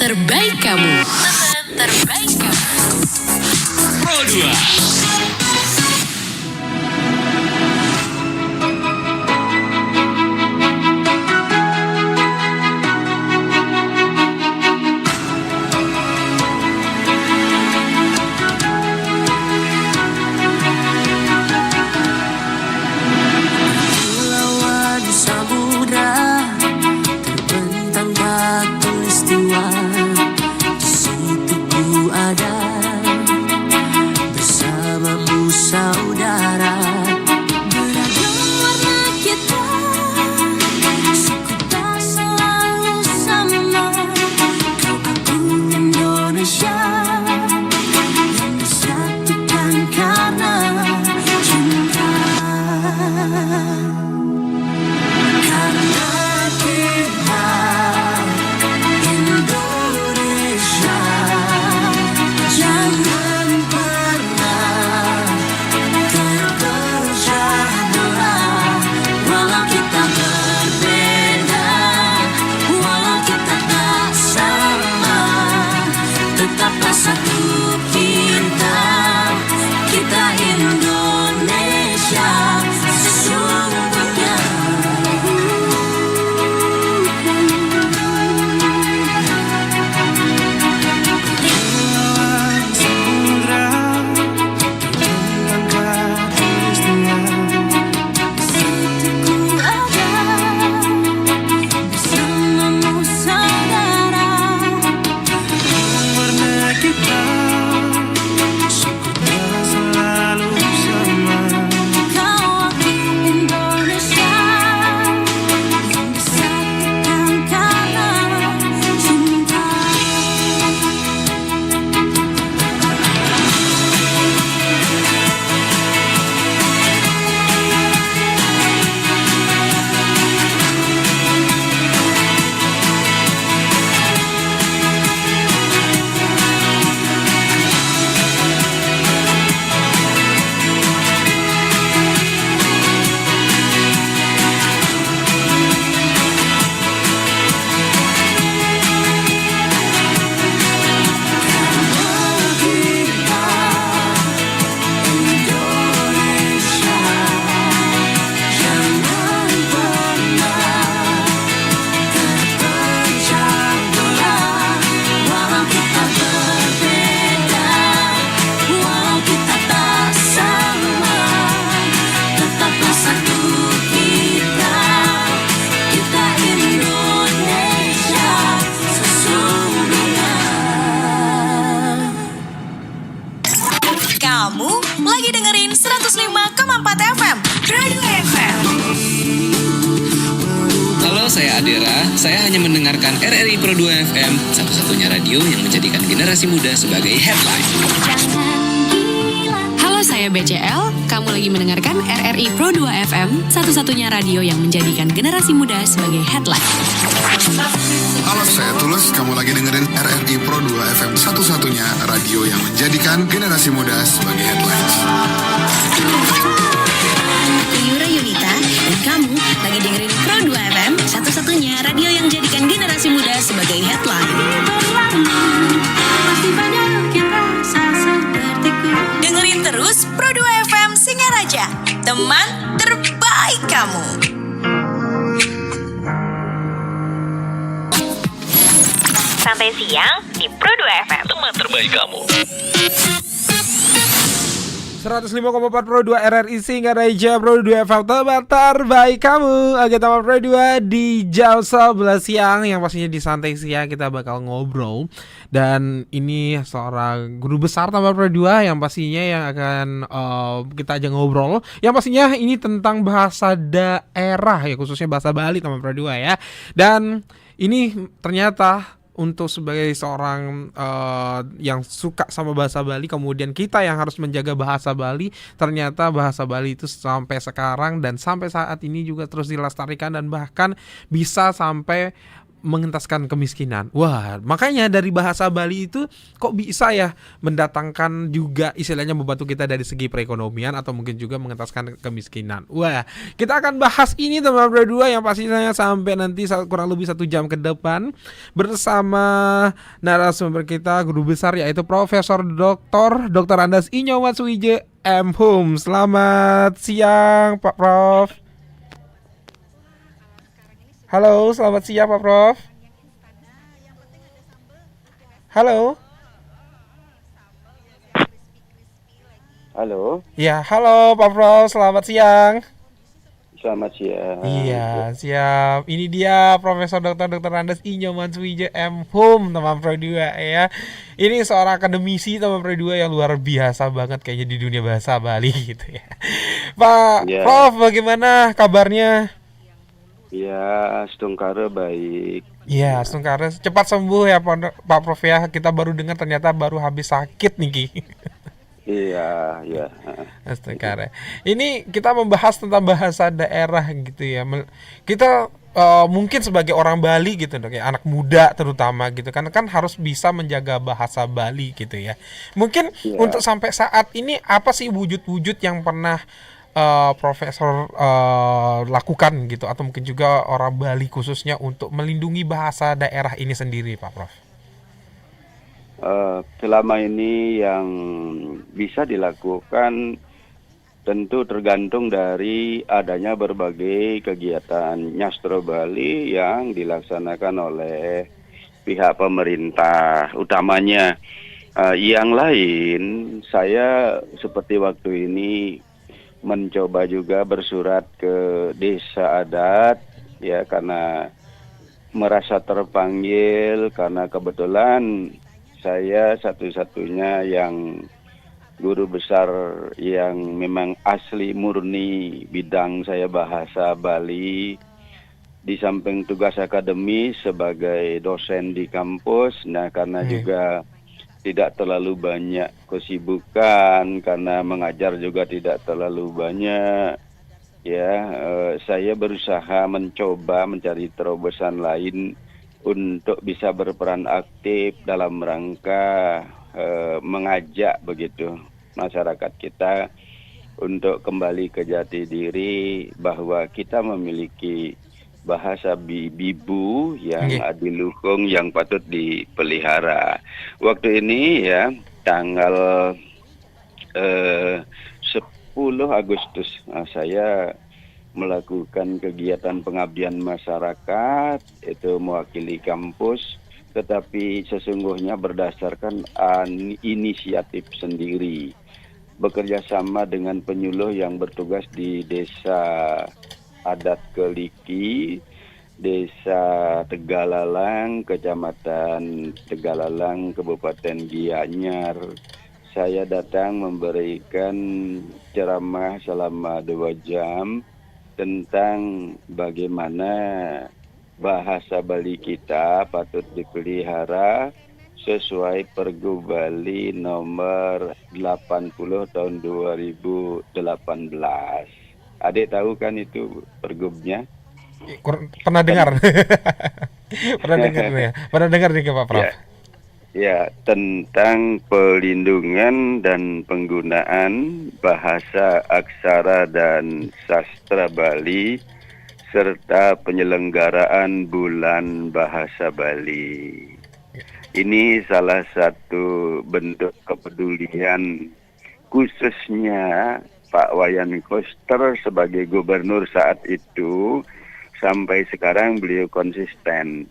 terbaik kamu. Teman terbaik kamu. Pro 2. Kamu lagi dengerin 105,4 FM Radio FM. Halo, saya Adera. Saya hanya mendengarkan RRI Pro 2 FM, satu-satunya radio yang menjadikan generasi muda sebagai headline. Halo, saya BCL. Kamu lagi mendengarkan RRI Pro 2 FM, satu-satunya radio yang menjadikan generasi muda sebagai headline. Halo, saya Tulus. Kamu lagi dengerin RRI Pro 2 FM, satu-satunya radio yang menjadikan generasi muda sebagai headlines. Yura Yunita, dan kamu lagi dengerin Pro 2 FM, satu-satunya radio yang menjadikan generasi muda sebagai headline. Dengerin terus Pro 2 FM Singaraja, teman terbaik kamu. Santai siang di Pro 2 FM, Teman terbaik kamu. 105,4 Pro 2 RRI Singaraja, Pro 2 FM, teman terbaik kamu. Agak teman Pro 2 di jam 11 siang, yang pastinya di santai siang kita bakal ngobrol. Dan ini seorang guru besar teman Pro 2 yang pastinya yang akan kita ajak ngobrol. Yang pastinya ini tentang bahasa daerah ya, khususnya bahasa Bali teman Pro 2 ya. Dan ini ternyata untuk sebagai seorang yang suka sama bahasa Bali, kemudian kita yang harus menjaga bahasa Bali, ternyata bahasa Bali itu sampai sekarang dan sampai saat ini juga terus dilestarikan dan bahkan bisa sampai mengentaskan kemiskinan. Wah, makanya dari bahasa Bali itu kok bisa ya mendatangkan juga istilahnya membantu kita dari segi perekonomian atau mungkin juga mengentaskan kemiskinan. Wah, kita akan bahas ini teman berdua yang pastinya sampai nanti kurang lebih 1 jam ke depan bersama narasumber kita guru besar yaitu Profesor Dr. Andes Inyo Matsuije M. Hum. Selamat siang Pak Prof. Halo, selamat siang Pak Prof. Halo. Halo. Ya, halo Pak Prof, selamat siang. Selamat siang. Iya, siap. Ini dia Profesor Dr. Andes Inyo Matsuije M. Hum, teman Pro 2 ya. Ini seorang akademisi teman Pro 2 yang luar biasa banget kayaknya di dunia bahasa Bali gitu ya. Pak Prof, bagaimana kabarnya? Ya, Stungkara baik. Iya, Stungkara cepat sembuh ya Pak Prof ya. Kita baru dengar ternyata baru habis sakit nih Ki. Iya. Stungkara. Ini kita membahas tentang bahasa daerah gitu ya. Kita mungkin sebagai orang Bali gitu dok ya, anak muda terutama gitu kan harus bisa menjaga bahasa Bali gitu ya. Mungkin untuk sampai saat ini apa sih wujud-wujud yang pernah Profesor lakukan gitu atau mungkin juga orang Bali khususnya untuk melindungi bahasa daerah ini sendiri Pak Prof? Selama ini yang bisa dilakukan tentu tergantung dari adanya berbagai kegiatan Nyastro Bali yang dilaksanakan oleh pihak pemerintah utamanya. Yang lain saya seperti waktu ini mencoba juga bersurat ke desa adat ya karena merasa terpanggil karena kebetulan saya satu-satunya yang guru besar yang memang asli murni bidang saya bahasa Bali di samping tugas akademis sebagai dosen di kampus. Nah karena juga tidak terlalu banyak kesibukan karena mengajar juga tidak terlalu banyak ya saya berusaha mencoba mencari terobosan lain untuk bisa berperan aktif dalam rangka mengajak begitu masyarakat kita untuk kembali ke jati diri bahwa kita memiliki bahasa bibu yang adiluhung yang patut dipelihara. Waktu ini ya tanggal 10 Agustus saya melakukan kegiatan pengabdian masyarakat itu mewakili kampus tetapi sesungguhnya berdasarkan inisiatif sendiri bekerja sama dengan penyuluh yang bertugas di desa adat Keliki, Desa Tegalalang, Kecamatan Tegalalang, Kabupaten Gianyar. Saya datang memberikan ceramah selama 2 jam tentang bagaimana bahasa Bali kita patut dipelihara sesuai Pergub Bali nomor 80 tahun 2018. Adik tahu kan itu pergubnya? Pernah dengar. Pernah dengar nih Pak Prof. Ya, tentang pelindungan dan penggunaan bahasa aksara dan sastra Bali serta penyelenggaraan Bulan Bahasa Bali. Ini salah satu bentuk kepedulian khususnya Pak Wayan Koster sebagai gubernur saat itu sampai sekarang beliau konsisten.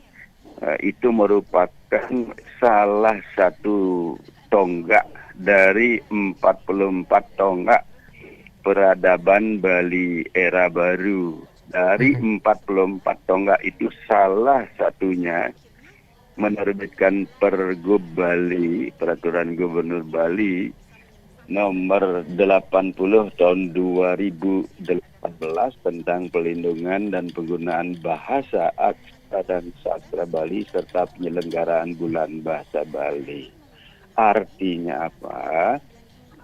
Itu merupakan salah satu tonggak dari 44 tonggak peradaban Bali era baru. Dari 44 tonggak itu salah satunya menerbitkan Pergub Bali, Peraturan Gubernur Bali nomor 80 tahun 2018 tentang pelindungan dan penggunaan bahasa aksara dan sastra Bali serta penyelenggaraan Bulan Bahasa Bali. Artinya apa?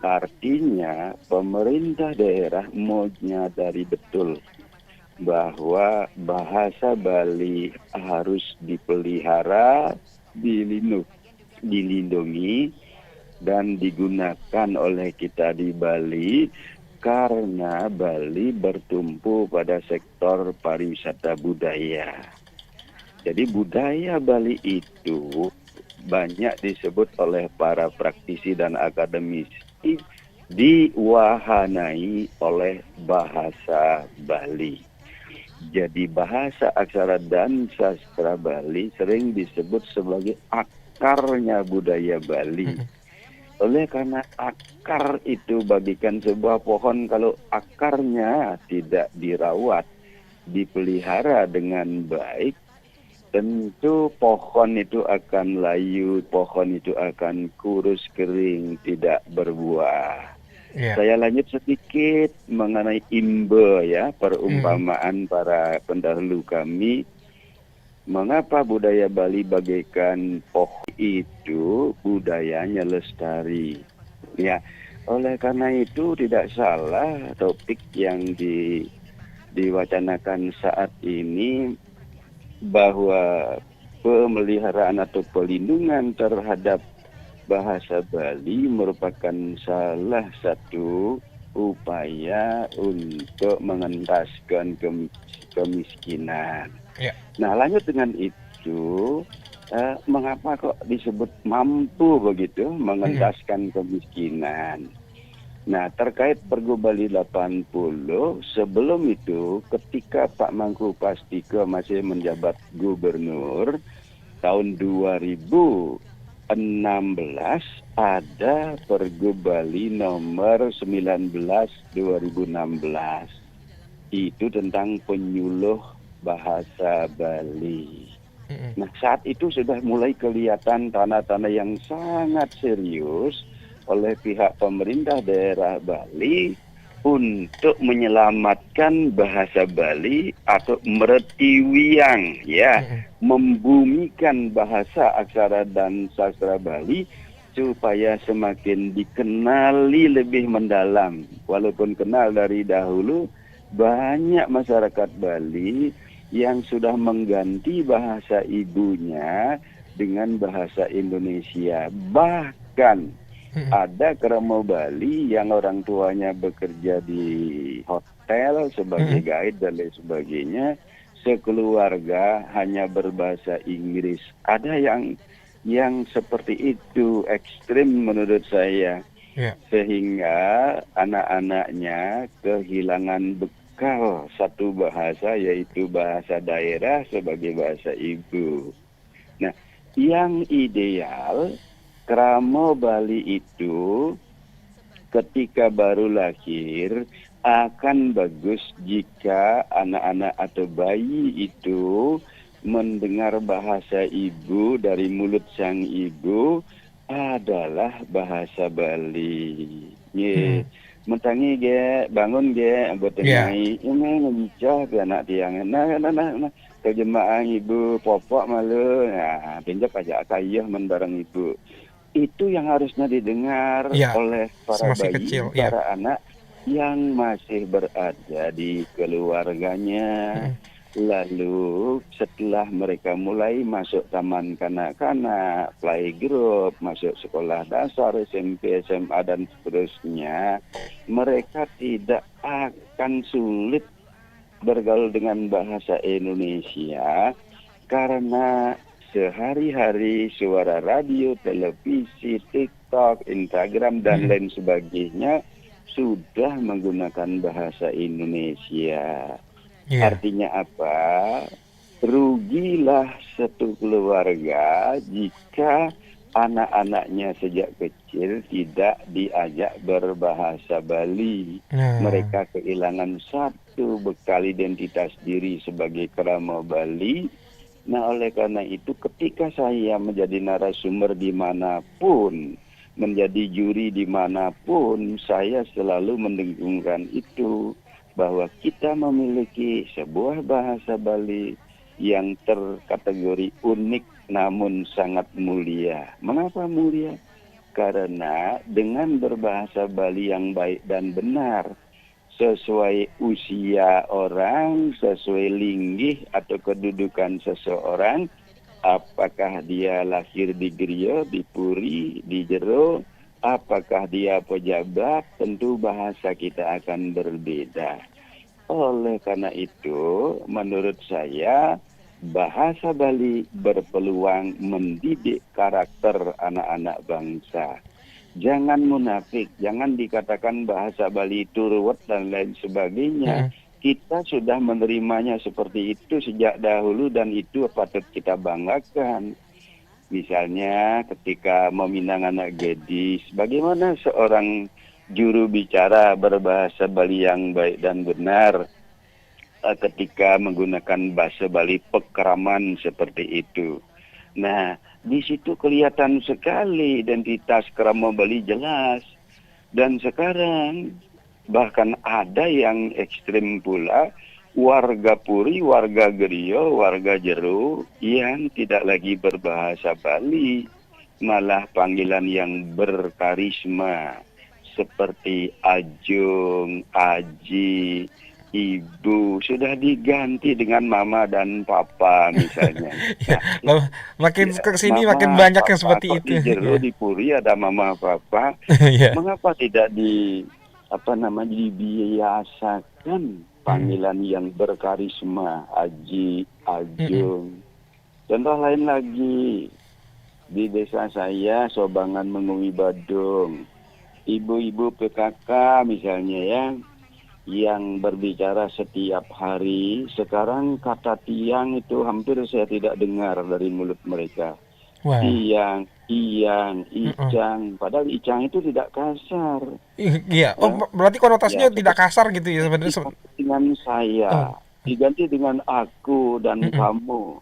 Artinya pemerintah daerah menyadari betul bahwa bahasa Bali harus dipelihara, dilindungi, dan digunakan oleh kita di Bali karena Bali bertumpu pada sektor pariwisata budaya. Jadi budaya Bali itu banyak disebut oleh para praktisi dan akademisi diwahanai oleh bahasa Bali. Jadi bahasa, aksara, dan sastra Bali sering disebut sebagai akarnya budaya Bali. Oleh karena akar itu bagikan sebuah pohon, kalau akarnya tidak dirawat, dipelihara dengan baik, tentu pohon itu akan layu, pohon itu akan kurus kering, tidak berbuah. Saya lanjut sedikit mengenai imbe ya, perumpamaan para pendahulu kami. Mengapa budaya Bali bagaikan pohon itu budayanya lestari? Ya, oleh karena itu tidak salah topik yang diwacanakan saat ini bahwa pemeliharaan atau pelindungan terhadap bahasa Bali merupakan salah satu upaya untuk mengentaskan kemiskinan. Nah, lanjut dengan itu, mengapa kok disebut mampu begitu mengentaskan kemiskinan? Nah, terkait Pergub Bali 80, sebelum itu ketika Pak Mangku Pastika masih menjabat gubernur, tahun 2016 ada Pergub Bali nomor 19 2016. Itu tentang penyuluh bahasa Bali. Nah, saat itu sudah mulai kelihatan tanda-tanda yang sangat serius oleh pihak pemerintah daerah Bali untuk menyelamatkan bahasa Bali atau meretiwiang, ya, membumikan bahasa, aksara, dan sastra Bali supaya semakin dikenali lebih mendalam. Walaupun kenal dari dahulu, banyak masyarakat Bali yang sudah mengganti bahasa ibunya dengan bahasa Indonesia. Bahkan ada kerama Bali yang orang tuanya bekerja di hotel sebagai guide dan lain sebagainya, sekeluarga hanya berbahasa Inggris. Ada yang seperti itu, ekstrim menurut saya. Sehingga anak-anaknya kehilangan bekal satu bahasa, yaitu bahasa daerah sebagai bahasa ibu. Nah, yang ideal kerama Bali itu ketika baru lahir akan bagus jika anak-anak atau bayi itu mendengar bahasa ibu dari mulut sang ibu adalah bahasa Bali. Mentangi ge, bangun ge, botengai, ini ngejah ke anak tiang. Nah, kejemaah ibu popok malu, nah, pinjak aja kayah menbareng ibu. Itu yang harusnya didengar oleh para bayi, kecil, para anak yang masih berada di keluarganya. Lalu setelah mereka mulai masuk taman kanak-kanak, playgroup, masuk sekolah dasar, SMP, SMA, dan seterusnya, mereka tidak akan sulit bergaul dengan bahasa Indonesia karena sehari-hari suara radio, televisi, TikTok, Instagram, dan lain sebagainya sudah menggunakan bahasa Indonesia. Artinya apa? Rugilah satu keluarga jika anak-anaknya sejak kecil tidak diajak berbahasa Bali. Mereka kehilangan satu bekal identitas diri sebagai kerama Bali. Nah, oleh karena itu ketika saya menjadi narasumber dimanapun, menjadi juri dimanapun, saya selalu mendengungkan itu, bahwa kita memiliki sebuah bahasa Bali yang terkategori unik namun sangat mulia. Mengapa mulia? Karena dengan berbahasa Bali yang baik dan benar, sesuai usia orang, sesuai linggih atau kedudukan seseorang, apakah dia lahir di griya, di puri, di jero, apakah dia pejabat, tentu bahasa kita akan berbeda. Oleh karena itu, menurut saya, bahasa Bali berpeluang mendidik karakter anak-anak bangsa. Jangan munafik, jangan dikatakan bahasa Bali itu ruwet dan lain sebagainya. Kita sudah menerimanya seperti itu sejak dahulu dan itu patut kita banggakan. Misalnya ketika meminang anak gadis, bagaimana seorang juru bicara berbahasa Bali yang baik dan benar ketika menggunakan bahasa Bali pekraman seperti itu. Nah, di situ kelihatan sekali identitas krama Bali jelas. Dan sekarang bahkan ada yang ekstrim pula, warga puri, warga griya, warga jero yang tidak lagi berbahasa Bali, malah panggilan yang berkarisma seperti ajung, aji, ibu sudah diganti dengan mama dan papa misalnya. Loh, makin Ya, kesini mama, makin banyak yang papa, seperti kok itu. Di jero di puri ada mama papa. Iya. Mengapa tidak dibiasakan panggilan yang berkarisma, aji, ajung. Contoh lain lagi, di desa saya Sobangan Menguwi Badung, ibu-ibu PKK misalnya ya, yang berbicara setiap hari, sekarang kata tiang itu hampir saya tidak dengar dari mulut mereka. Wah. Tiang, iyang, icang, padahal icang itu tidak kasar. Iya, berarti konotasinya tidak kasar gitu ya sebenarnya. Dengan saya, diganti dengan aku dan kamu.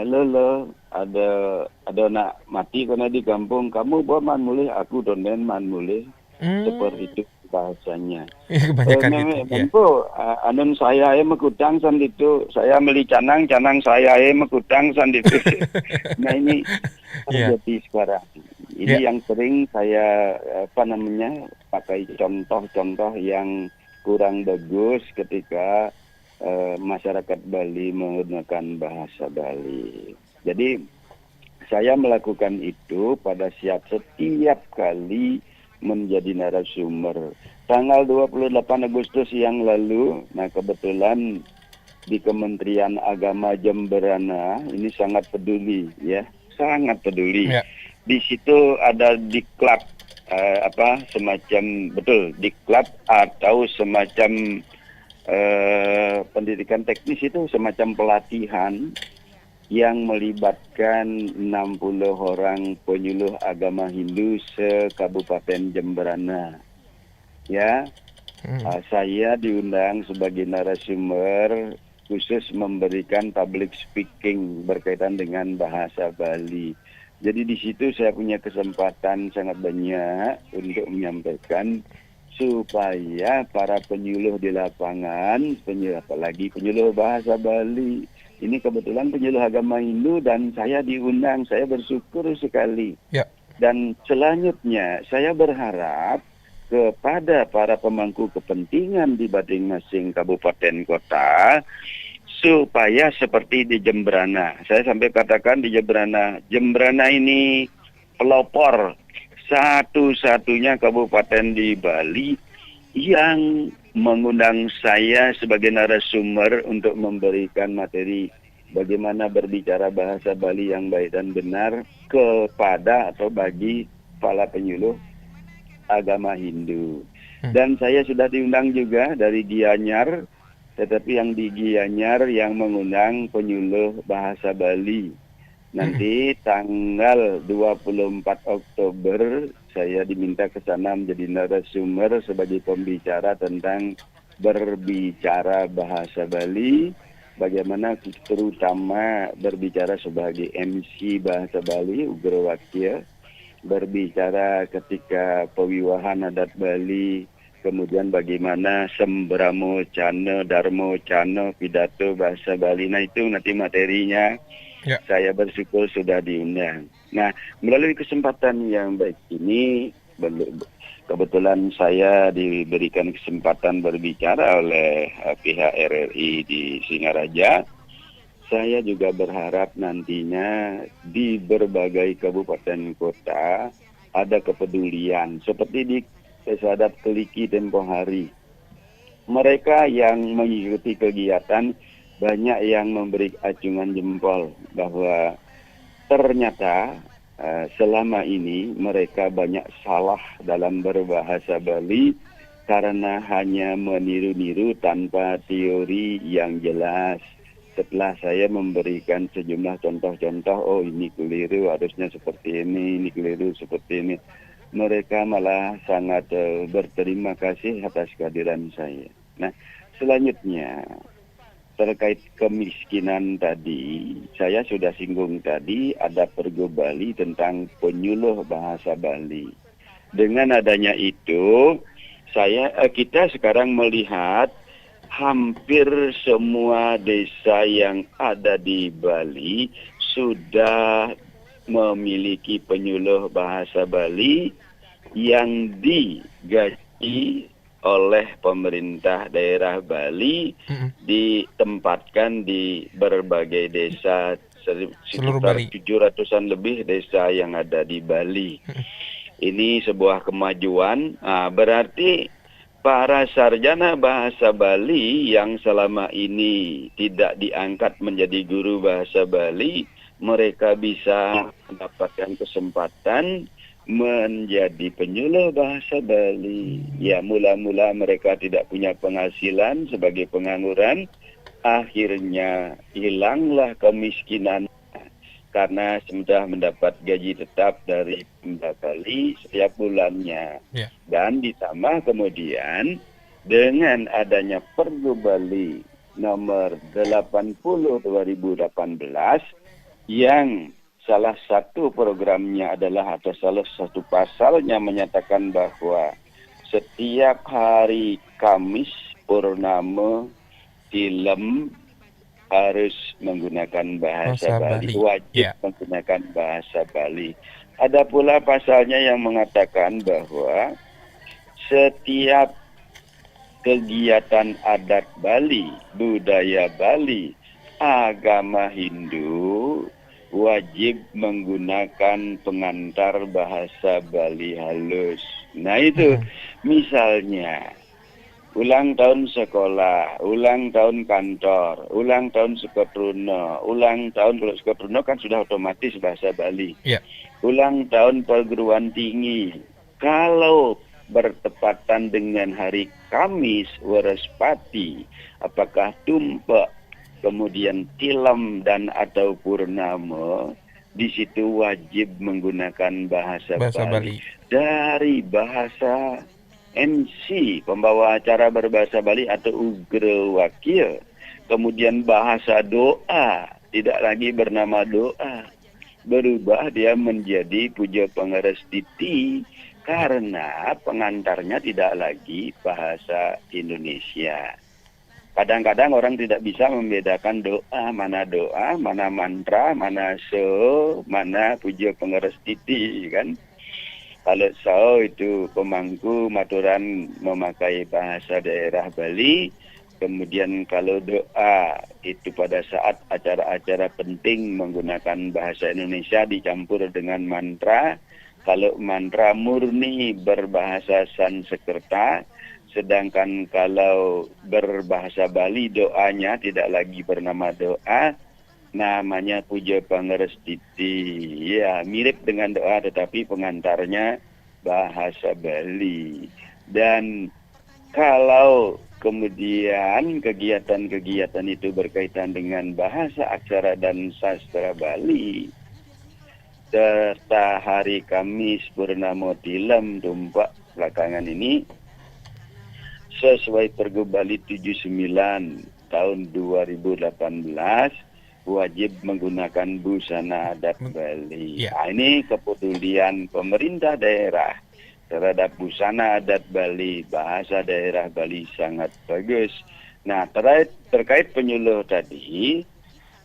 Lele, ada nak mati karena di kampung, kamu bawa man mulih, aku donen man mulih. Seperti itu bahasanya. Kebanyakan gitu. Anun saya mekutang san itu, saya beli canang saya mekutang san itu. Nah ini terjadi sekarang. Ini yang sering saya pakai contoh-contoh yang kurang bagus ketika masyarakat Bali menggunakan bahasa Bali. Jadi saya melakukan itu pada setiap kali menjadi narasumber. Tanggal 28 Agustus yang lalu, nah kebetulan di Kementerian Agama Jemberana ini sangat peduli ya, sangat peduli. Ya. Di situ ada diklat semacam diklat atau semacam pendidikan teknis itu semacam pelatihan yang melibatkan 60 orang penyuluh agama Hindu se-Kabupaten Jemberana. Ya, saya diundang sebagai narasumber khusus memberikan public speaking berkaitan dengan bahasa Bali. Jadi di situ saya punya kesempatan sangat banyak untuk menyampaikan supaya para penyuluh di lapangan, apalagi penyuluh bahasa Bali, ini kebetulan penyuluh agama Hindu dan saya diundang, saya bersyukur sekali. Ya. Dan selanjutnya saya berharap kepada para pemangku kepentingan di masing-masing kabupaten kota supaya seperti di Jemberana. Saya sampai katakan di Jemberana ini pelopor satu-satunya kabupaten di Bali yang mengundang saya sebagai narasumber untuk memberikan materi bagaimana berbicara bahasa Bali yang baik dan benar kepada atau bagi para penyuluh agama Hindu. Dan saya sudah diundang juga dari Gianyar, tetapi yang di Gianyar yang mengundang penyuluh bahasa Bali. Nanti tanggal 24 Oktober saya diminta ke sana menjadi narasumber sebagai pembicara tentang berbicara bahasa Bali, bagaimana terutama berbicara sebagai MC bahasa Bali, Ugrawakya, berbicara ketika pewiwahan adat Bali, kemudian bagaimana Sembramo Cana, Darmo Cana, pidato bahasa Bali. Nah itu nanti materinya. Saya bersyukur sudah diundang. Nah, melalui kesempatan yang baik ini, Kebetulan saya diberikan kesempatan berbicara oleh pihak RRI di Singaraja. Saya juga berharap nantinya di berbagai kabupaten kota ada kepedulian seperti di Sadap Keliki tempoh hari. Mereka yang mengikuti kegiatan banyak yang memberi acungan jempol bahwa ternyata selama ini mereka banyak salah dalam berbahasa Bali karena hanya meniru-niru tanpa teori yang jelas. Setelah saya memberikan sejumlah contoh-contoh, oh ini keliru, harusnya seperti ini keliru seperti ini. Mereka malah sangat berterima kasih atas kehadiran saya. Nah, selanjutnya terkait kemiskinan tadi, saya sudah singgung tadi ada Pergo Bali tentang penyuluh bahasa Bali. Dengan adanya itu, kita sekarang melihat hampir semua desa yang ada di Bali sudah memiliki penyuluh bahasa Bali yang digaji oleh pemerintah daerah Bali, ditempatkan di berbagai desa, sekitar 700-an lebih desa yang ada di Bali. Ini sebuah kemajuan, berarti para sarjana bahasa Bali yang selama ini tidak diangkat menjadi guru bahasa Bali, mereka bisa mendapatkan kesempatan menjadi penyuluh bahasa Bali. Ya, mula-mula mereka tidak punya penghasilan sebagai pengangguran, akhirnya hilanglah kemiskinan karena sudah mendapat gaji tetap dari Pemda Bali setiap bulannya. Dan ditambah kemudian dengan adanya Pergo Bali nomor 80 2018 yang salah satu programnya adalah atau salah satu pasalnya menyatakan bahwa setiap hari Kamis purnama film harus menggunakan bahasa Bali, wajib menggunakan bahasa Bali. Ada pula pasalnya yang mengatakan bahwa setiap kegiatan adat Bali, budaya Bali, agama Hindu wajib menggunakan pengantar bahasa Bali halus. Nah itu, misalnya ulang tahun sekolah, ulang tahun kantor, ulang tahun Sukotruna, ulang tahun kalau Sukotruna kan sudah otomatis bahasa Bali. Ulang tahun perguruan tinggi, kalau bertepatan dengan hari Kamis, Warespati, apakah Tumpak, kemudian Tilam dan atau Purnama, di situ wajib menggunakan bahasa Bali. Dari bahasa MC, pembawa acara berbahasa Bali atau Ugra Wakil. Kemudian bahasa doa, tidak lagi bernama doa. Berubah dia menjadi Puja Pangarestiti karena pengantarnya tidak lagi bahasa Indonesia. Kadang-kadang orang tidak bisa membedakan doa, mana mantra, mana mana Puja Pangarestiti, kan? Kalau sao itu pemangku maturan memakai bahasa daerah Bali. Kemudian kalau doa itu pada saat acara-acara penting menggunakan bahasa Indonesia dicampur dengan mantra. Kalau mantra murni berbahasa Sanskerta. Sedangkan kalau berbahasa Bali doanya tidak lagi bernama doa, namanya Puja Pangarestiti. Ya, mirip dengan doa tetapi pengantarnya bahasa Bali. Dan kalau kemudian kegiatan-kegiatan itu berkaitan dengan bahasa aksara dan sastra Bali, serta hari Kamis Purnama Tilam Tumpak belakangan ini, sesuai Pergo Bali 79 tahun 2018, wajib menggunakan busana adat Bali. Nah, ini kepedulian pemerintah daerah terhadap busana adat Bali, bahasa daerah Bali sangat bagus. Nah, terkait penyuluh tadi,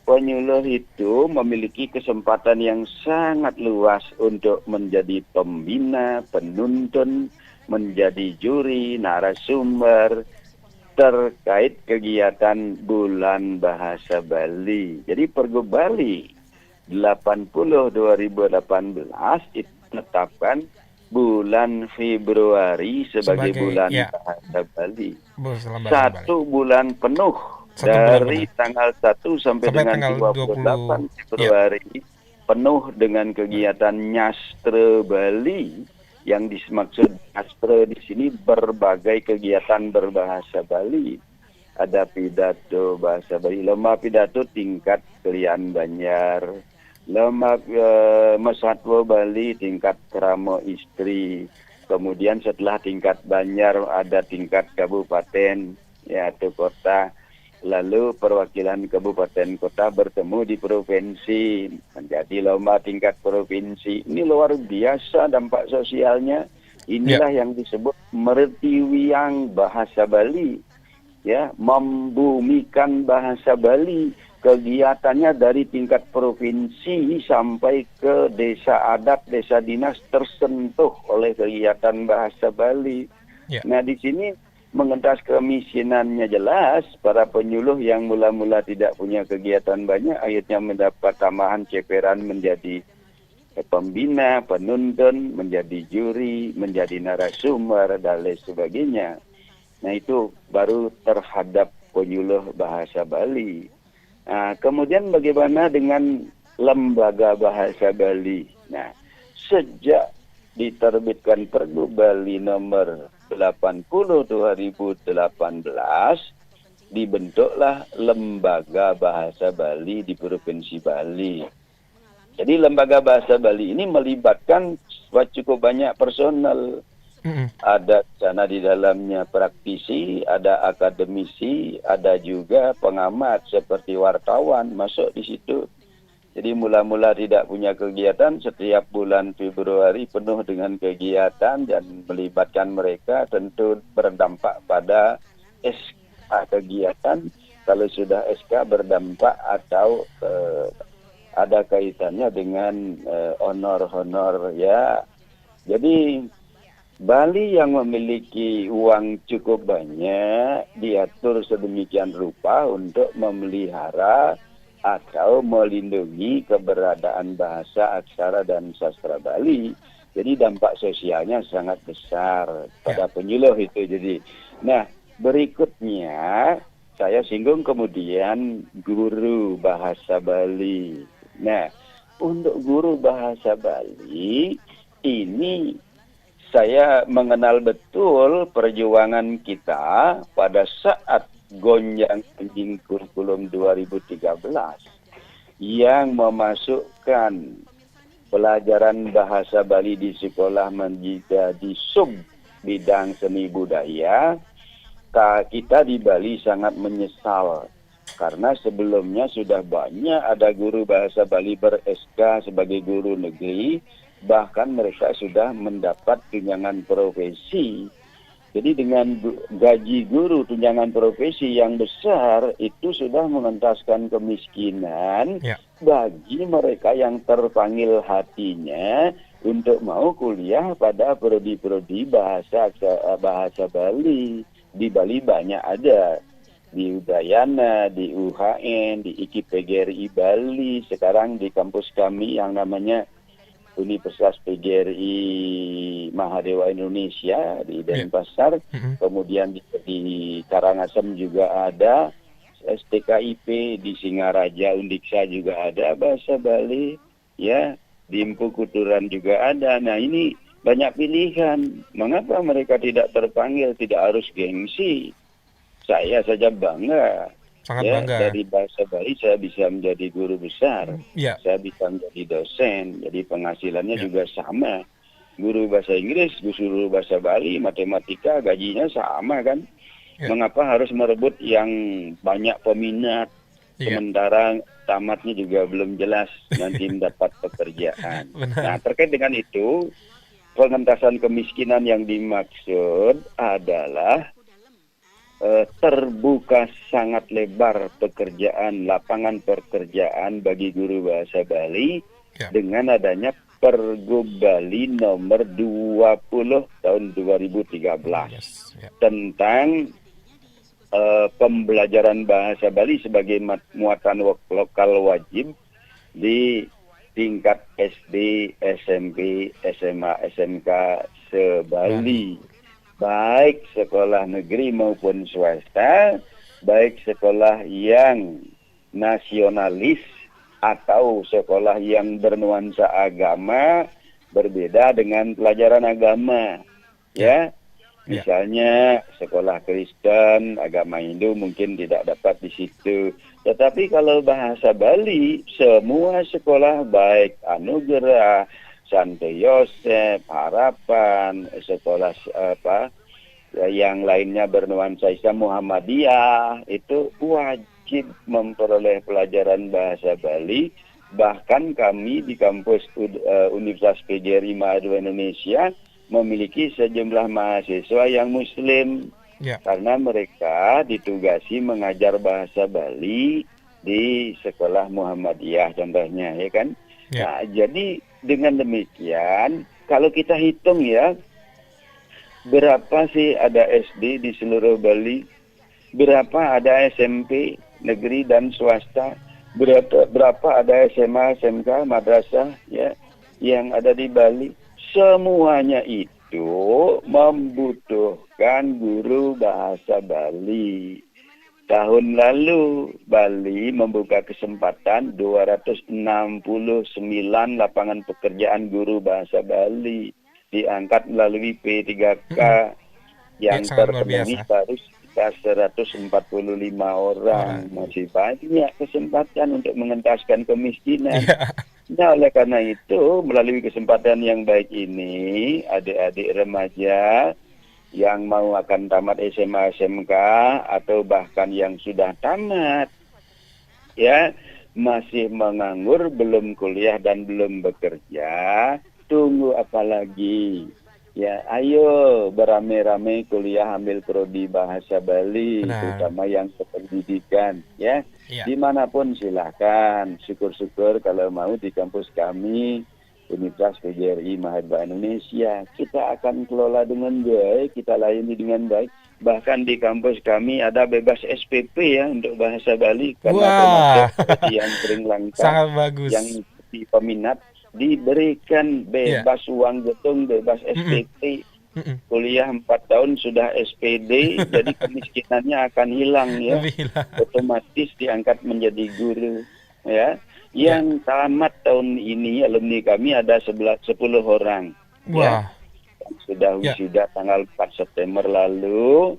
penyuluh itu memiliki kesempatan yang sangat luas untuk menjadi pembina, penuntun, menjadi juri, narasumber terkait kegiatan Bulan Bahasa Bali. Jadi Pergub Bali 80 2018 ditetapkan bulan Februari sebagai bulan Bahasa Bali. Satu bulan penuh dari tanggal 1 sampai dengan 28 Februari penuh dengan kegiatan Nyastra Bali. Yang dimaksud Nyastra di sini berbagai kegiatan berbahasa Bali. Ada pidato bahasa Bali, lomba pidato tingkat Kelian Banjar, lomba Mesatwa Bali tingkat Keramo Istri. Kemudian setelah tingkat Banjar ada tingkat kabupaten atau kota. Lalu perwakilan kabupaten kota bertemu di provinsi, menjadi lomba tingkat provinsi. Ini luar biasa dampak sosialnya. Inilah yang disebut mertiwiang bahasa Bali, ya, membumikan bahasa Bali. Kegiatannya dari tingkat provinsi sampai ke desa adat, desa dinas tersentuh oleh kegiatan bahasa Bali. Nah, di sini mengentas kemiskinannya jelas, para penyuluh yang mula-mula tidak punya kegiatan banyak akhirnya mendapat tambahan ceperan menjadi pembina, penuntun, menjadi juri, menjadi narasumber dan lain sebagainya. Nah, itu baru terhadap penyuluh bahasa Bali. Nah, kemudian bagaimana dengan lembaga bahasa Bali? Nah, sejak diterbitkan Pergub Bali nomor 80 2018 dibentuklah Lembaga Bahasa Bali di Provinsi Bali. Jadi Lembaga Bahasa Bali ini melibatkan cukup banyak personel. Ada sana di dalamnya praktisi, ada akademisi, ada juga pengamat seperti wartawan masuk di situ. Jadi mula-mula tidak punya kegiatan, setiap bulan Februari penuh dengan kegiatan dan melibatkan mereka, tentu berdampak pada SK kegiatan. Kalau sudah SK berdampak atau ada kaitannya dengan honor-honor, ya. Jadi Bali yang memiliki uang cukup banyak diatur sedemikian rupa untuk memelihara atau melindungi keberadaan bahasa, aksara, dan sastra Bali. Jadi dampak sosialnya sangat besar pada penyuluh itu. Jadi, nah berikutnya saya singgung kemudian guru bahasa Bali. Nah, untuk guru bahasa Bali ini saya mengenal betul perjuangan kita pada saat gonjang anjing kurikulum 2013 yang memasukkan pelajaran bahasa Bali di sekolah menjadi sub bidang seni budaya. Kita di Bali sangat menyesal karena sebelumnya sudah banyak ada guru bahasa Bali ber-SK sebagai guru negeri, bahkan mereka sudah mendapat tunjangan profesi. Jadi dengan gaji guru tunjangan profesi yang besar itu sudah mengentaskan kemiskinan bagi mereka yang terpanggil hatinya untuk mau kuliah pada prodi-prodi bahasa Bali. Di Bali banyak ada, di Udayana, di UHN, di IKIP PGRI Bali, sekarang di kampus kami yang namanya Universitas PGRI Mahadewa Indonesia di Denpasar, kemudian di Karangasem juga ada, STKIP di Singaraja Undiksa juga ada bahasa Bali, ya, di Empu Kuturan juga ada. Nah, ini banyak pilihan. Mengapa mereka tidak terpanggil, tidak harus gengsi? Saya saja bangga. Sangat bangga. Dari bahasa Bali saya bisa menjadi guru besar, saya bisa menjadi dosen, jadi penghasilannya juga sama. Guru bahasa Inggris, guru bahasa Bali, matematika, gajinya sama kan? Mengapa harus merebut yang banyak peminat, sementara tamatnya juga belum jelas nanti mendapat pekerjaan. Nah, terkait dengan itu, pengentasan kemiskinan yang dimaksud adalah terbuka sangat lebar lapangan pekerjaan bagi guru bahasa Bali dengan adanya Pergub Bali nomor 20 tahun 2013 tentang pembelajaran bahasa Bali sebagai muatan lokal wajib di tingkat SD, SMP, SMA, SMK se-Bali. Baik sekolah negeri maupun swasta, baik sekolah yang nasionalis atau sekolah yang bernuansa agama, berbeda dengan pelajaran agama. Ya, misalnya sekolah Kristen, agama Hindu mungkin tidak dapat di situ. Tetapi kalau bahasa Bali, semua sekolah baik Anugerah, Santo Yosef, Harapan, sekolah yang lainnya bernuansa Islam, Muhammadiyah, itu wajib memperoleh pelajaran bahasa Bali. Bahkan kami di kampus Universitas PGRI Mahadura Indonesia memiliki sejumlah mahasiswa yang Muslim, karena mereka ditugasi mengajar bahasa Bali di sekolah Muhammadiyah contohnya, ya kan? Nah, jadi dengan demikian, kalau kita hitung ya, berapa sih ada SD di seluruh Bali, berapa ada SMP negeri dan swasta, berapa ada SMA, SMK, madrasah ya yang ada di Bali, semuanya itu membutuhkan guru bahasa Bali. Tahun lalu Bali membuka kesempatan 269 lapangan pekerjaan guru bahasa Bali diangkat melalui P3K yang terpenuhi baru sekitar 145 orang. Masih banyak kesempatan untuk mengentaskan kemiskinan. Nah, oleh karena itu melalui kesempatan yang baik ini, adik-adik remaja yang mau akan tamat SMA, SMK, atau bahkan yang sudah tamat, ya, masih menganggur, belum kuliah dan belum bekerja, tunggu apa lagi? Ya, ayo beramai-ramai kuliah ambil prodi bahasa Bali, terutama yang kependidikan, ya. Dimanapun silahkan, syukur-syukur kalau mau di kampus kami, Universitas PGRI Mahadura Indonesia, kita akan kelola dengan baik, kita layani dengan baik. Bahkan di kampus kami ada bebas SPP ya untuk bahasa Bali, karena yang sering langka, sangat bagus. Yang peminat diberikan bebas uang getong, bebas SPP. Kuliah 4 tahun sudah SPD, jadi kemiskinannya akan hilang ya. Otomatis diangkat menjadi guru ya. Yang tamat tahun ini alumni kami ada 10 orang. Ya. Sudah wisuda tanggal 4 September lalu.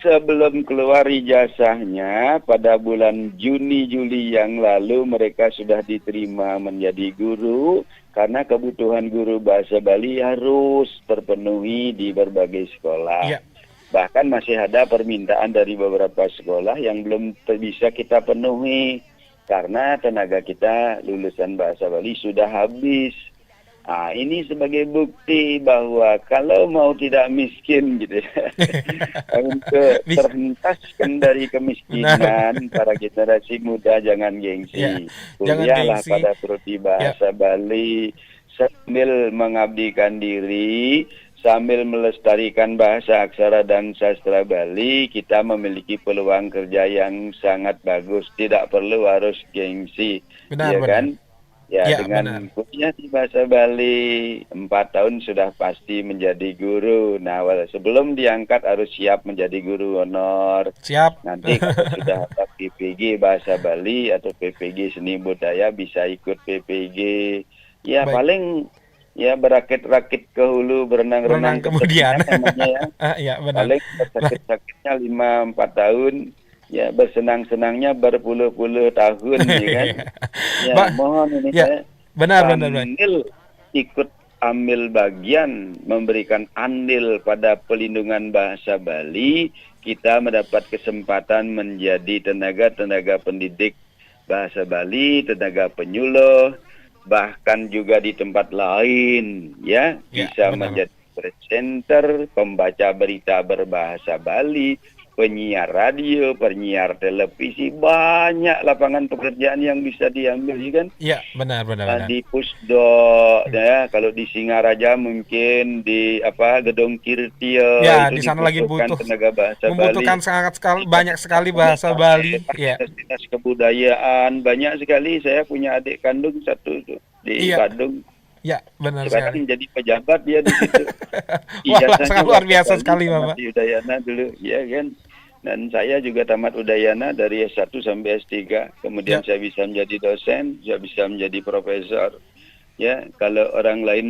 Sebelum keluar ijazahnya pada bulan Juni-Juli yang lalu mereka sudah diterima menjadi guru karena kebutuhan guru bahasa Bali harus terpenuhi di berbagai sekolah. Bahkan masih ada permintaan dari beberapa sekolah yang belum bisa kita penuhi karena tenaga kita lulusan bahasa Bali sudah habis. Nah, ini sebagai bukti bahwa kalau mau tidak miskin gitu ya, untuk terhentaskan dari kemiskinan, para generasi muda jangan gengsi. Kuliahlah pada prodi bahasa Bali sambil mengabdikan diri, sambil melestarikan bahasa aksara dan sastra Bali, kita memiliki peluang kerja yang sangat bagus. Tidak perlu harus gengsi, kan? Ya, dengan kuliah di bahasa Bali 4 tahun sudah pasti menjadi guru. Nah, sebelum diangkat harus siap menjadi guru honor. Nanti kalau sudah ada PPG bahasa Bali atau PPG seni budaya bisa ikut PPG. Ya, paling ya berakit-rakit ke hulu, berenang-renang kemudian namanya ya. Paling sakit-sakitnya 5-4 tahun. Ya, bersenang-senangnya berpuluh-puluh tahun, ya kan? Ya, mohon ini sambil ikut ambil bagian, memberikan andil pada pelindungan bahasa Bali, kita mendapat kesempatan menjadi tenaga pendidik bahasa Bali, tenaga penyuluh, bahkan juga di tempat lain, ya bisa menjadi presenter, pembaca berita berbahasa Bali, penyiar radio, penyiar televisi, banyak lapangan pekerjaan yang bisa diambil, ya kan? Iya, benar. Di Pusdok, ya, kalau di Singaraja mungkin di Gedung Kirtia, Ya, itu di sana lagi dibutuhkan butuh, tenaga bahasa membutuhkan Bali. sangat sekali, banyak sekali bahasa Bali. Iya, Dinas kebudayaan banyak sekali. Saya punya adik kandung satu tuh di Iya. Badung. ya benar Sekarang sekali. jadi pejabat dia di situ. Wah, Ijazahnya sangat luar biasa Bali, sekali, tamat Bapak. di Udayana dulu, ya kan. Dan saya juga tamat Udayana dari S1 sampai S3. Kemudian Ya. saya bisa menjadi dosen, saya bisa menjadi profesor. Ya, kalau orang lain,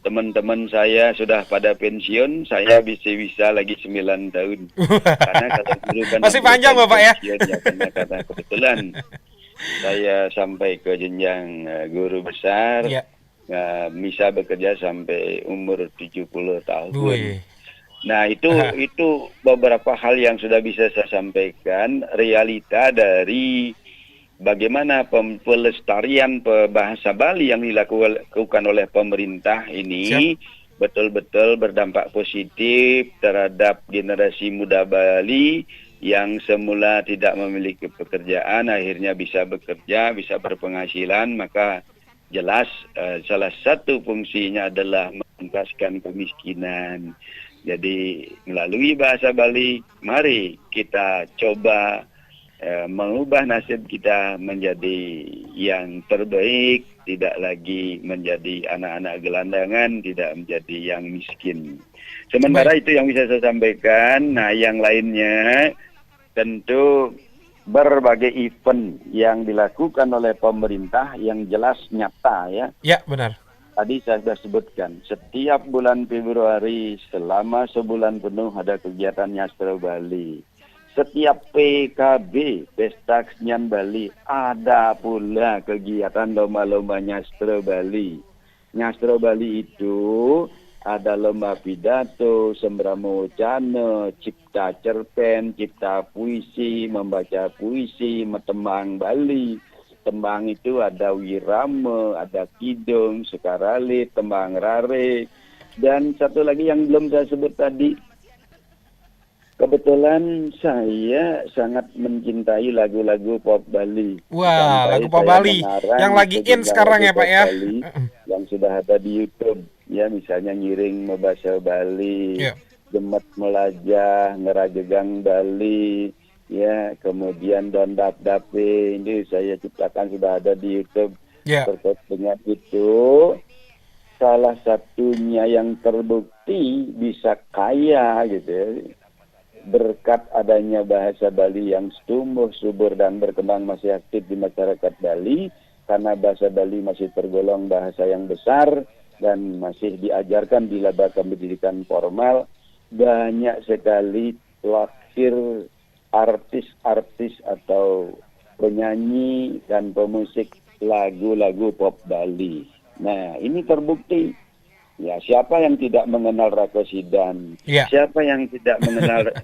teman-teman saya sudah pada pensiun, saya bisa lagi 9 tahun. Karena kalau guru kan Masih hampir panjang, Bapak, ya? pensiun, ya karena kebetulan saya sampai ke jenjang guru besar. Iya. Bisa bekerja sampai umur 70 tahun. Wih. Nah, itu beberapa hal yang sudah bisa saya sampaikan, realita dari bagaimana pelestarian bahasa Bali yang dilakukan oleh pemerintah ini betul-betul berdampak positif terhadap generasi muda Bali yang semula tidak memiliki pekerjaan, akhirnya bisa bekerja, bisa berpenghasilan, maka jelas salah satu fungsinya adalah mengentaskan kemiskinan. Jadi melalui bahasa Bali, mari kita coba mengubah nasib kita menjadi yang terbaik, tidak lagi menjadi anak-anak gelandangan, tidak menjadi yang miskin. Sementara itu yang bisa saya sampaikan. Nah, yang lainnya tentu berbagai event yang dilakukan oleh pemerintah yang jelas nyata, ya. Ya, benar. Tadi saya sudah sebutkan, setiap bulan Februari selama sebulan penuh ada kegiatan Nyastro Bali. Setiap PKB, Pesta Kesenian Bali, ada pula kegiatan lomba-lomba Nyastro Bali. Nyastro Bali itu ada lomba pidato, sembramo wacana, cipta cerpen, cipta puisi, membaca puisi, metembang Bali. Tembang itu ada wirama, ada kidung, sukarali, tembang rare, dan satu lagi yang belum saya sebut tadi. Kebetulan saya sangat mencintai lagu-lagu pop Bali. Wah, Sampai lagu pop saya Bali mengarang yang lagi in sejumlah sekarang lagu ya, Pak, pop ya. Bali yang sudah ada di YouTube. Ya, misalnya Ngiring Membahasa Bali, Iya. Gemet Melajah, Ngerajegang Bali, ya, kemudian Don Dap Dape, ini saya ciptakan sudah ada di YouTube. Ya. Terkait dengan itu, salah satunya yang terbukti bisa kaya gitu ya, berkat adanya bahasa Bali yang tumbuh subur dan berkembang masih aktif di masyarakat Bali, karena bahasa Bali masih tergolong bahasa yang besar dan masih diajarkan di lembaga pendidikan formal. Banyak sekali lahir artis-artis atau penyanyi dan pemusik lagu-lagu pop Bali. Nah, ini terbukti. Ya, siapa yang tidak mengenal Rako Sidan? Ya. Siapa yang tidak mengenal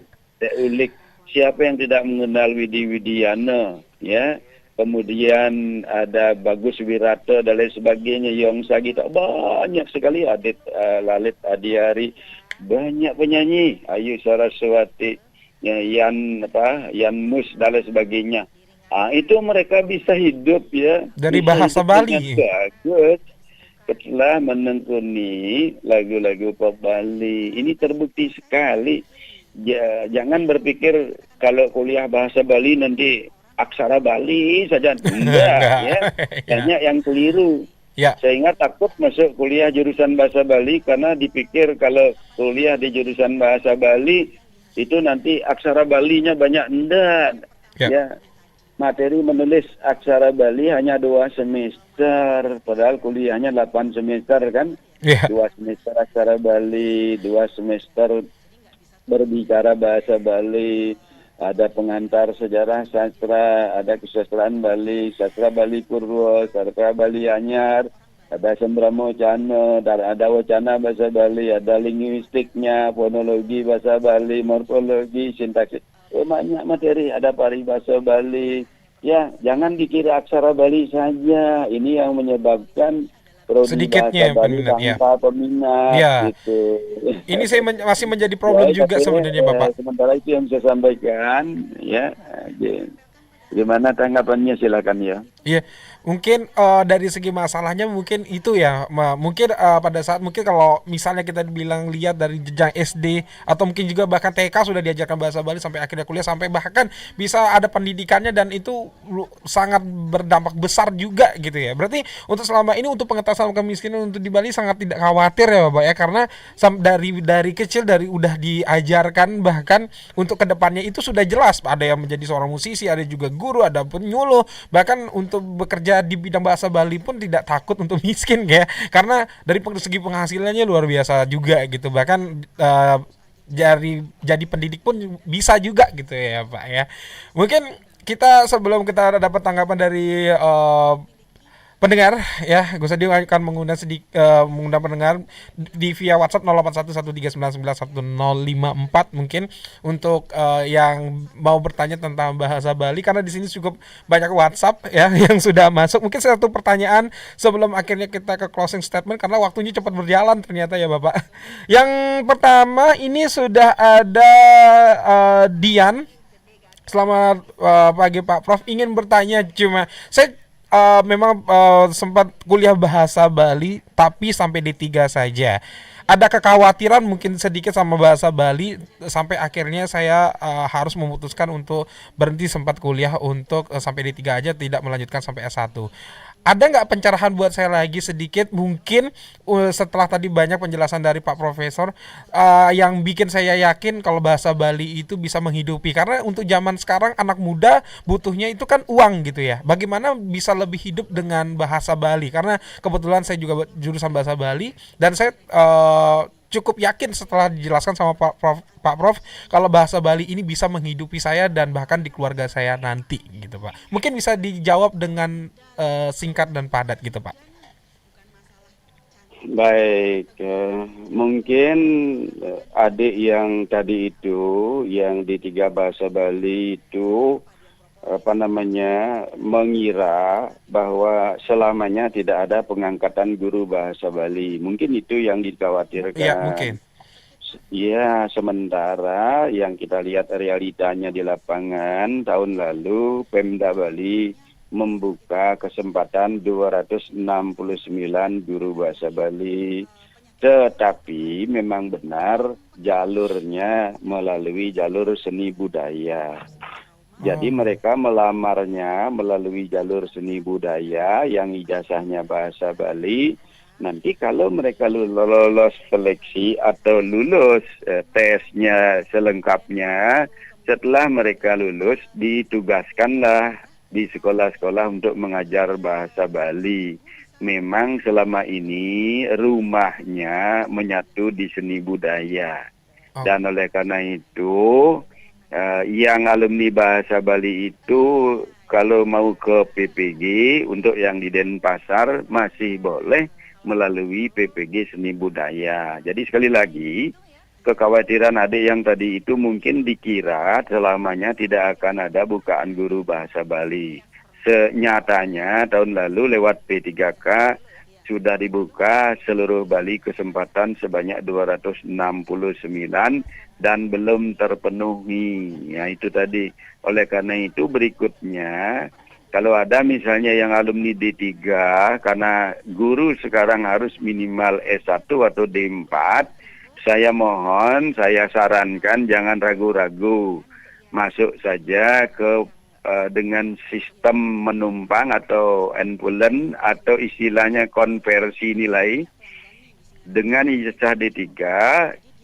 Ulik? Siapa yang tidak mengenal Widi Widiana? Ya. Kemudian ada Bagus Wirata dan lain sebagainya, Yong Sagita, banyak sekali, Adit Lalit Adiari, banyak penyanyi, Ayu Saraswati, Yan Mus dan lain sebagainya. Itu mereka bisa hidup, ya, Dari bisa bahasa hidup Bali. dengan bagus setelah menekuni lagu-lagu pop Bali. Ini terbukti sekali. Jangan berpikir kalau kuliah bahasa Bali nanti aksara Bali saja. Enggak, ya. Banyak yang keliru. Ya. Sehingga takut masuk kuliah jurusan bahasa Bali karena dipikir kalau kuliah di jurusan bahasa Bali itu nanti aksara Balinya banyak. Enggak. Ya. Materi menulis aksara Bali hanya 2 semester, padahal kuliahnya 8 semester kan. 2 semester aksara Bali, 2 semester berbicara bahasa Bali, ada pengantar sejarah sastra, ada kesastraan Bali, sastra Bali Purwo, sastra Bali Anyar, ada sembramo wacana, ada wacana bahasa Bali, ada linguistiknya, fonologi bahasa Bali, morfologi, sintaksis. Banyak materi, ada paribahasa Bali. Ya, jangan dikira aksara Bali saja. Ini yang menyebabkan Prodi Sedikitnya Bahasa Bali peminat, ya. tanpa peminat Ya. gitu. Ini saya masih menjadi problem Ya, juga tapi, sebenarnya Bapak. sementara itu yang saya sampaikan ya. Gimana tanggapannya silakan ya. Iya, mungkin dari segi masalahnya mungkin itu ya, mungkin pada saat mungkin kalau misalnya kita bilang lihat dari jenjang SD atau mungkin juga bahkan TK sudah diajarkan bahasa Bali sampai akhirnya kuliah sampai bahkan bisa ada pendidikannya dan itu sangat berdampak besar juga gitu ya. Berarti untuk selama ini untuk pengetahuan kemiskinan untuk di Bali sangat tidak khawatir ya Bapak ya, karena dari kecil dari udah diajarkan bahkan untuk kedepannya itu sudah jelas ada yang menjadi seorang musisi, ada juga guru, ada penyuluh, bahkan untuk bekerja di bidang bahasa Bali pun tidak takut untuk miskin ya, karena dari segi penghasilannya luar biasa juga gitu, bahkan jadi pendidik pun bisa juga gitu ya Pak ya. Mungkin kita sebelum kita dapat tanggapan dari pendengar ya, Gus Adi akan mengundang pendengar di via WhatsApp 0811399154 mungkin untuk yang mau bertanya tentang bahasa Bali, karena di sini cukup banyak WhatsApp ya yang sudah masuk. Mungkin satu pertanyaan sebelum akhirnya kita ke closing statement karena waktunya cepat berjalan ternyata ya Bapak. Yang pertama ini sudah ada Dian. Selamat pagi Pak Prof. Ingin bertanya, cuma saya memang sempat kuliah bahasa Bali tapi sampai D3 saja. Ada kekhawatiran mungkin sedikit sama bahasa Bali sampai akhirnya saya harus memutuskan untuk berhenti sempat kuliah untuk sampai D3 aja, tidak melanjutkan sampai S1. Ada nggak pencerahan buat saya lagi sedikit mungkin setelah tadi banyak penjelasan dari Pak Profesor yang bikin saya yakin kalau bahasa Bali itu bisa menghidupi, karena untuk zaman sekarang anak muda butuhnya itu kan uang gitu ya. Bagaimana bisa lebih hidup dengan bahasa Bali, karena kebetulan saya juga jurusan bahasa Bali dan saya cukup yakin setelah dijelaskan sama Pak Prof kalau bahasa Bali ini bisa menghidupi saya dan bahkan di keluarga saya nanti gitu Pak. Mungkin bisa dijawab dengan singkat dan padat gitu Pak. Baik, mungkin adik yang tadi itu yang di 3 bahasa Bali itu mengira bahwa selamanya tidak ada pengangkatan guru bahasa Bali. Mungkin itu yang dikhawatirkan. Iya, mungkin. Ya, sementara yang kita lihat realitanya di lapangan tahun lalu Pemda Bali membuka kesempatan 269 guru bahasa Bali. Tetapi memang benar jalurnya melalui jalur seni budaya. Jadi mereka melamarnya melalui jalur seni budaya yang ijazahnya bahasa Bali. Nanti kalau mereka lolos seleksi atau lulus tesnya selengkapnya, setelah mereka lulus ditugaskanlah di sekolah-sekolah untuk mengajar bahasa Bali. Memang selama ini rumahnya menyatu di seni budaya. Dan oleh karena itu yang alumni bahasa Bali itu kalau mau ke PPG untuk yang di Denpasar masih boleh melalui PPG Seni Budaya. Jadi sekali lagi kekhawatiran adik yang tadi itu mungkin dikira selamanya tidak akan ada bukaan guru bahasa Bali. Senyatanya tahun lalu lewat P3K sudah dibuka seluruh Bali kesempatan sebanyak 269 dan belum terpenuhi. Ya itu tadi. Oleh karena itu berikutnya, kalau ada misalnya yang alumni D3, karena guru sekarang harus minimal S1 atau D4, saya mohon, saya sarankan jangan ragu-ragu. Masuk saja ke dengan sistem menumpang atau enpulen atau istilahnya konversi nilai. Dengan ijazah D3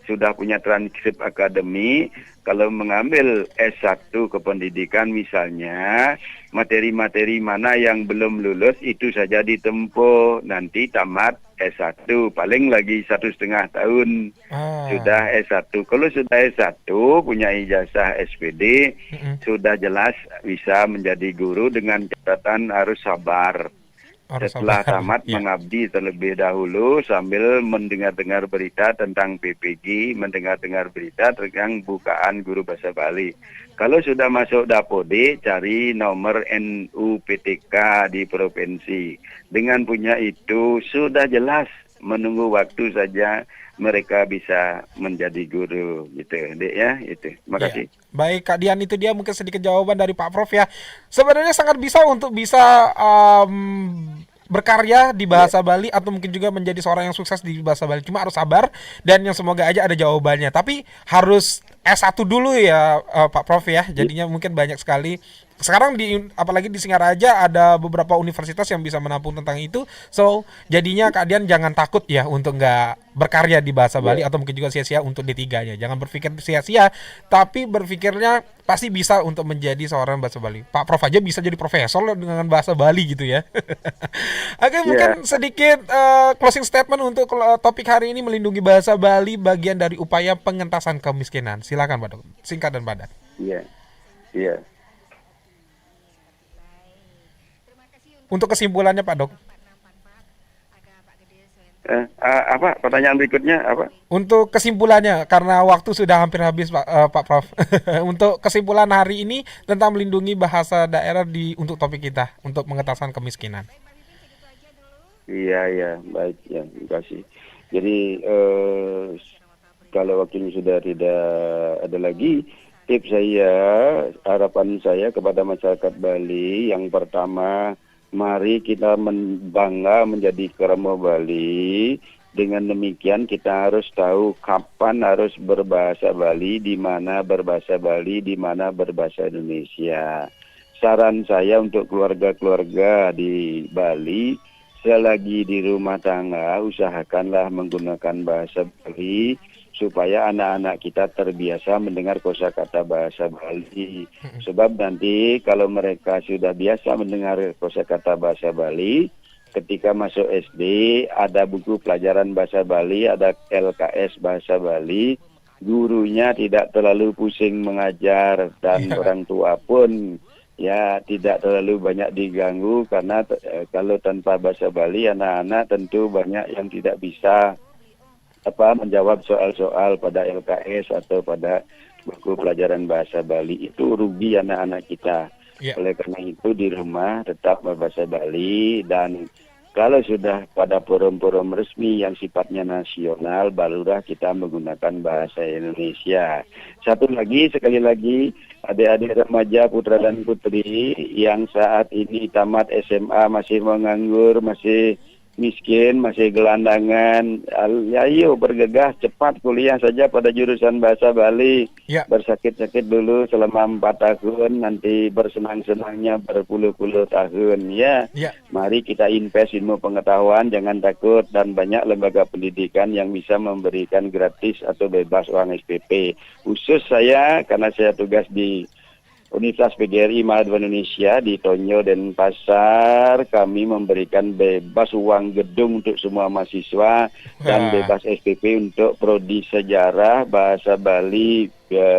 sudah punya transkrip akademi, kalau mengambil S1 kependidikan misalnya, materi-materi mana yang belum lulus itu saja ditempuh, nanti tamat S1, paling lagi 1,5 tahun sudah S1. Kalau sudah S1 punya ijazah SPD, sudah jelas bisa menjadi guru dengan catatan harus sabar. Harus setelah sabar. tamat Ya. mengabdi terlebih dahulu sambil mendengar-dengar berita tentang PPG, mendengar-dengar berita tentang bukaan guru bahasa Bali. Kalau sudah masuk Dapode, cari nomor NUPTK di provinsi. Dengan punya itu sudah jelas, menunggu waktu saja mereka bisa menjadi guru gitu, Dek ya, itu. Terima kasih. Ya. Baik Kak Dian, itu dia mungkin sedikit jawaban dari Pak Prof ya. Sebenarnya sangat bisa untuk bisa berkarya di bahasa Bali atau mungkin juga menjadi seorang yang sukses di bahasa Bali. Cuma harus sabar dan yang semoga aja ada jawabannya. Tapi harus S1 dulu ya Pak Prof ya. Jadinya mungkin banyak sekali. Sekarang apalagi di Singaraja ada beberapa universitas yang bisa menampung tentang itu. So, jadinya Kak Dian jangan takut ya untuk nggak berkarya di bahasa Bali atau mungkin juga sia-sia untuk D3-nya. Jangan berpikir sia-sia, tapi berpikirnya pasti bisa untuk menjadi seorang bahasa Bali. Pak Prof aja bisa jadi profesor loh dengan bahasa Bali gitu ya. Oke, mungkin sedikit closing statement untuk topik hari ini, melindungi bahasa Bali bagian dari upaya pengentasan kemiskinan. Silakan Pak Dok, singkat dan padat. Iya. Iya. Untuk kesimpulannya Pak Dok. Apa pertanyaan berikutnya apa? Untuk kesimpulannya, karena waktu sudah hampir habis Pak Prof. Untuk kesimpulan hari ini tentang melindungi bahasa daerah untuk topik kita, untuk pengentasan kemiskinan. Iya, baik ya, terima kasih. Jadi kalau waktunya sudah tidak ada lagi, tips saya, harapan saya kepada masyarakat Bali, yang pertama, mari kita bangga menjadi Kerama Bali. Dengan demikian kita harus tahu kapan harus berbahasa Bali, di mana berbahasa Bali, di mana berbahasa Indonesia. Saran saya untuk keluarga-keluarga di Bali, selagi di rumah tangga usahakanlah menggunakan bahasa Bali supaya anak-anak kita terbiasa mendengar kosakata bahasa Bali. Sebab nanti kalau mereka sudah biasa mendengar kosakata bahasa Bali, ketika masuk SD ada buku pelajaran bahasa Bali, ada LKS bahasa Bali, gurunya tidak terlalu pusing mengajar dan orang tua pun ya tidak terlalu banyak diganggu, karena kalau tanpa bahasa Bali anak-anak tentu banyak yang tidak bisa menjawab soal-soal pada LKS atau pada buku pelajaran bahasa Bali. Itu rugi anak-anak kita. Oleh karena itu di rumah tetap berbahasa Bali, dan kalau sudah pada forum-forum resmi yang sifatnya nasional, barulah kita menggunakan bahasa Indonesia. Satu lagi, sekali lagi, adik-adik remaja putra dan putri yang saat ini tamat SMA masih menganggur, masih miskin, masih gelandangan, ayo bergegas cepat kuliah saja pada jurusan bahasa Bali. Bersakit-sakit dulu selama 4 tahun, nanti bersenang-senangnya berpuluh-puluh tahun ya. Mari kita invest ilmu pengetahuan, jangan takut, dan banyak lembaga pendidikan yang bisa memberikan gratis atau bebas uang SPP. Khusus saya, karena saya tugas di Universitas PGRI Mahadum Indonesia di Tonyo dan Pasar, kami memberikan bebas uang gedung untuk semua mahasiswa dan bebas SPP untuk prodi sejarah, bahasa Bali,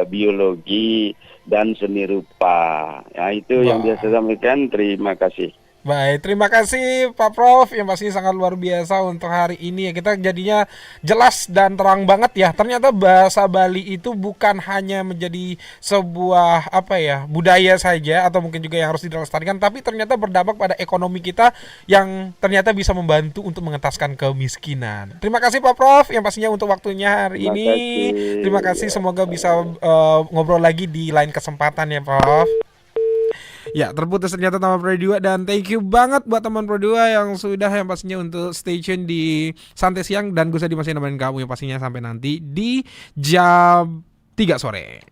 biologi, dan seni rupa. Ya, itu yang bisa saya sampaikan. Terima kasih. Baik, terima kasih Pak Prof yang pasti sangat luar biasa untuk hari ini ya. Kita jadinya jelas dan terang banget ya. Ternyata bahasa Bali itu bukan hanya menjadi sebuah budaya saja atau mungkin juga yang harus dilestarikan, tapi ternyata berdampak pada ekonomi kita yang ternyata bisa membantu untuk mengentaskan kemiskinan. Terima kasih Pak Prof yang pastinya untuk waktunya hari ini. Terima kasih, semoga bisa ngobrol lagi di lain kesempatan ya Prof. Ya, terputus ternyata teman Pro 2, dan thank you banget buat teman Pro 2 yang pastinya untuk stay tune di Santai Siang, dan gue masih nemenin kamu yang pastinya sampai nanti di jam 3 sore.